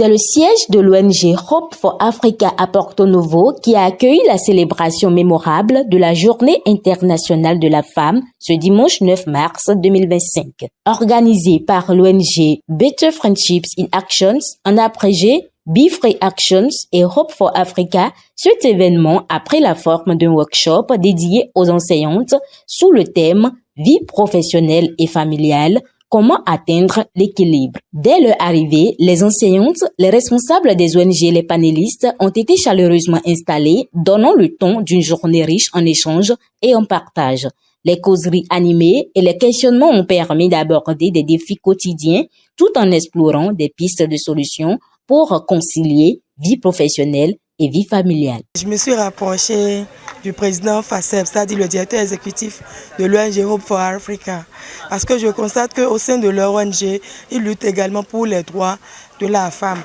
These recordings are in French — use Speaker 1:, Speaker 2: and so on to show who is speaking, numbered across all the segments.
Speaker 1: C'est le siège de l'ONG Hope for Africa à Porto Novo qui a accueilli la célébration mémorable de la Journée internationale de la femme ce dimanche 9 mars 2025. Organisée par l'ONG Better Friendships in Actions, en abrégé Be Free Actions et Hope for Africa, cet événement a pris la forme d'un workshop dédié aux enseignantes sous le thème Vie professionnelle et familiale. Comment atteindre l'équilibre? Dès leur arrivée, les enseignantes, les responsables des ONG et les panélistes ont été chaleureusement installés, donnant le ton d'une journée riche en échanges et en partage. Les causeries animées et les questionnements ont permis d'aborder des défis quotidiens tout en explorant des pistes de solutions pour concilier vie professionnelle et vie familiale.
Speaker 2: Je me suis rapprochée du président FACEP, c'est-à-dire le directeur exécutif de l'ONG Hope for Africa, parce que je constate qu'au sein de leur ONG, ils luttent également pour les droits de la femme.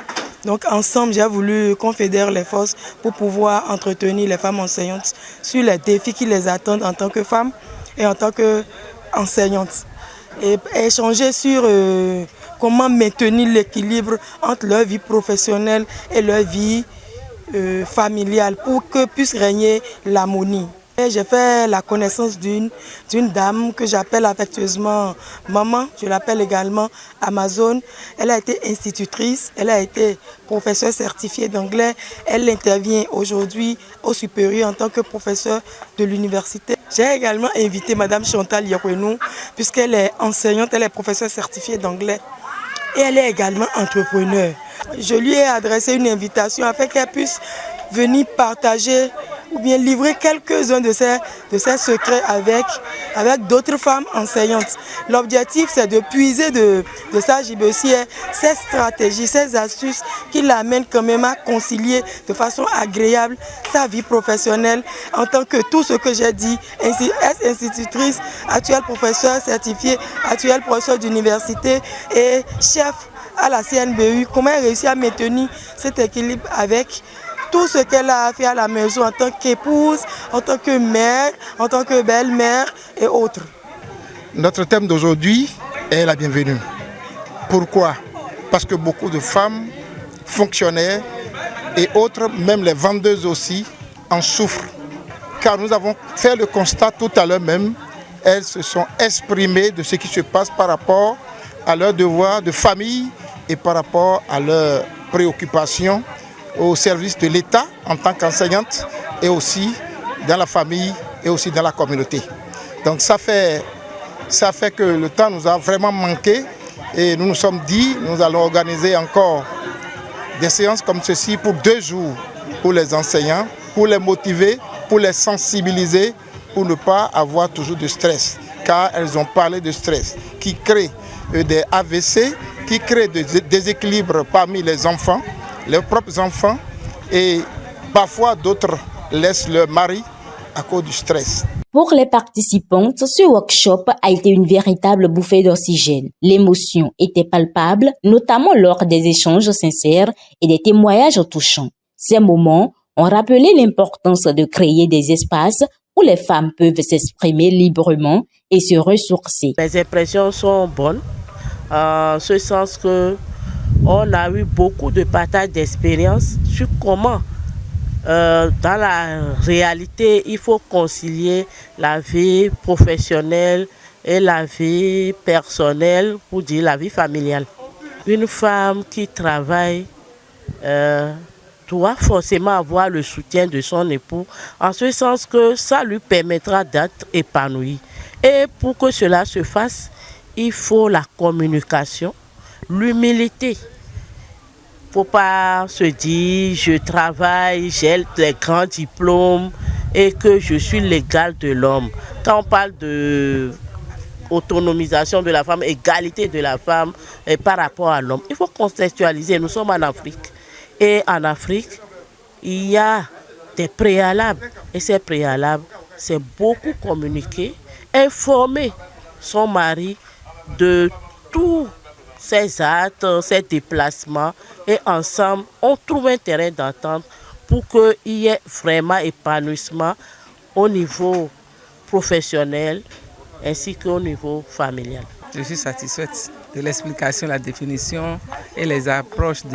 Speaker 2: Donc ensemble, j'ai voulu confédérer les forces pour pouvoir entretenir les femmes enseignantes sur les défis qui les attendent en tant que femmes et en tant qu'enseignantes. Et échanger sur comment maintenir l'équilibre entre leur vie professionnelle et leur vie familiale pour que puisse régner l'harmonie. J'ai fait la connaissance d'une dame que j'appelle affectueusement maman, je l'appelle également Amazon. Elle a été institutrice, elle a été professeure certifiée d'anglais. Elle intervient aujourd'hui au supérieur en tant que professeure de l'université. J'ai également invité Madame Chantal Yerouenou, puisqu'elle est enseignante, elle est professeure certifiée d'anglais et elle est également entrepreneur. Je lui ai adressé une invitation afin qu'elle puisse venir partager ou bien livrer quelques-uns de ses secrets avec d'autres femmes enseignantes. L'objectif, c'est de puiser de sa gibecière ces stratégies, ces astuces qui l'amènent quand même à concilier de façon agréable sa vie professionnelle en tant que tout ce que j'ai dit, institutrice, actuelle professeure certifiée, actuelle professeure d'université et chef à la CNBU. Comment elle réussit à maintenir cet équilibre avec tout ce qu'elle a fait à la maison en tant qu'épouse, en tant que mère, en tant que belle-mère et autres.
Speaker 3: Notre thème d'aujourd'hui est la bienvenue. Pourquoi? Parce que beaucoup de femmes, fonctionnaires et autres, même les vendeuses aussi, en souffrent. Car nous avons fait le constat tout à l'heure même, elles se sont exprimées de ce qui se passe par rapport à leurs devoirs de famille et par rapport à leurs préoccupations au service de l'État en tant qu'enseignante et aussi dans la famille et aussi dans la communauté. Donc ça fait que le temps nous a vraiment manqué et nous nous sommes dit nous allons organiser encore des séances comme ceci pour 2 jours pour les enseignants, pour les motiver, pour les sensibiliser, pour ne pas avoir toujours de stress. Car elles ont parlé de stress qui crée des AVC, qui crée des déséquilibres parmi les enfants, leurs propres enfants, et parfois d'autres laissent leur mari à cause du stress.
Speaker 1: Pour les participantes, ce workshop a été une véritable bouffée d'oxygène. L'émotion était palpable, notamment lors des échanges sincères et des témoignages touchants. Ces moments ont rappelé l'importance de créer des espaces où les femmes peuvent s'exprimer librement et se ressourcer.
Speaker 4: Les impressions sont bonnes, en ce sens que on a eu beaucoup de partage d'expériences sur comment, dans la réalité, il faut concilier la vie professionnelle et la vie personnelle, pour dire la vie familiale. Une femme qui travaille doit forcément avoir le soutien de son époux, en ce sens que ça lui permettra d'être épanouie. Et pour que cela se fasse, il faut la communication, l'humilité. Il ne faut pas se dire je travaille, j'ai les grands diplômes et que je suis l'égal de l'homme. Quand on parle de autonomisation de la femme, égalité de la femme par rapport à l'homme, il faut contextualiser. Nous sommes en Afrique. Et en Afrique, il y a des préalables. Et ces préalables, c'est beaucoup communiquer, informer son mari de tout ces actes, ces déplacements, et ensemble, on trouve un terrain d'entente pour qu'il y ait vraiment épanouissement au niveau professionnel ainsi qu'au niveau familial.
Speaker 5: Je suis satisfaite de l'explication, la définition et les approches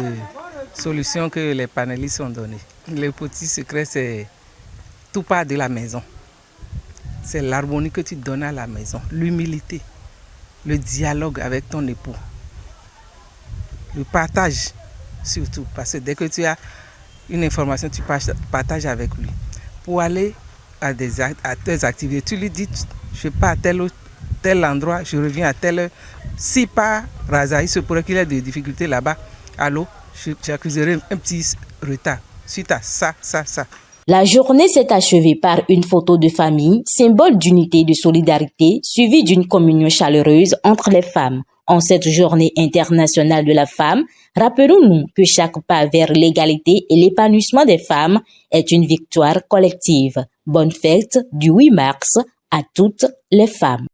Speaker 5: solutions que les panélistes ont données. Le petit secret, c'est tout part de la maison. C'est l'harmonie que tu donnes à la maison, l'humilité, le dialogue avec ton époux, le partage surtout, parce que dès que tu as une information, tu partages avec lui. Pour aller à tes activités, tu lui dis, je pars à tel endroit, je reviens à telle heure. Si par hasard, il se pourrait qu'il y ait des difficultés là-bas, allô, j'accuserai un petit retard suite à ça.
Speaker 1: La journée s'est achevée par une photo de famille, symbole d'unité et de solidarité, suivie d'une communion chaleureuse entre les femmes. En cette journée internationale de la femme, rappelons-nous que chaque pas vers l'égalité et l'épanouissement des femmes est une victoire collective. Bonne fête du 8 mars à toutes les femmes.